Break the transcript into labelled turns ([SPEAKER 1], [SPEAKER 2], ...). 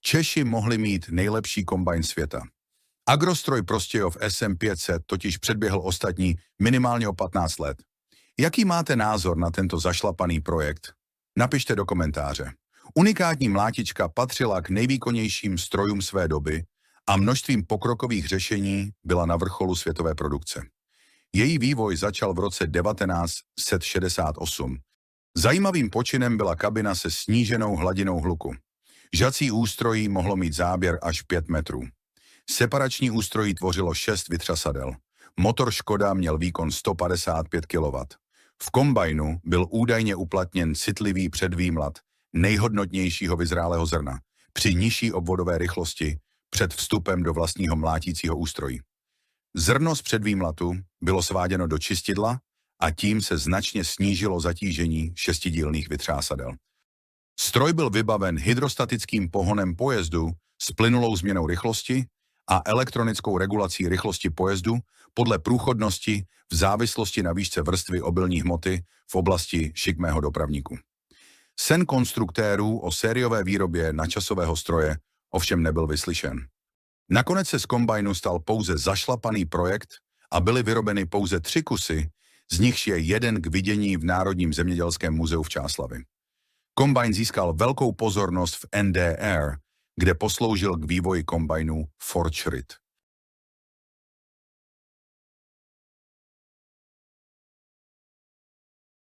[SPEAKER 1] Češi mohli mít nejlepší kombajn světa. Agrostroj Prostějov SM500 totiž předběhl ostatní minimálně o 15 let. Jaký máte názor na tento zašlapaný projekt? Napište do komentáře. Unikátní mlátička patřila k nejvýkonnějším strojům své doby a množstvím pokrokových řešení byla na vrcholu světové produkce. Její vývoj začal v roce 1968. Zajímavým počinem byla kabina se sníženou hladinou hluku. Žací ústrojí mohlo mít záběr až 5 metrů. Separační ústrojí tvořilo 6 vytřasadel. Motor Škoda měl výkon 155 kW. V kombajnu byl údajně uplatněn citlivý předvýmlat nejhodnotnějšího vyzrálého zrna při nižší obvodové rychlosti před vstupem do vlastního mlátícího ústrojí. Zrno z předvýmlatu bylo sváděno do čistidla a tím se značně snížilo zatížení šestidílných vytřásadel. Stroj byl vybaven hydrostatickým pohonem pojezdu s plynulou změnou rychlosti a elektronickou regulací rychlosti pojezdu podle průchodnosti v závislosti na výšce vrstvy obilní hmoty v oblasti šikmého dopravníku. Sen konstruktérů o sériové výrobě načasového stroje ovšem nebyl vyslyšen. Nakonec se z kombajnu stal pouze zašlapaný projekt a byly vyrobeny pouze 3 kusy, z nichž je jeden k vidění v Národním zemědělském muzeu v Čáslavi. Kombajn získal velkou pozornost v NDR, kde posloužil k vývoji kombajnu Ford Schritt.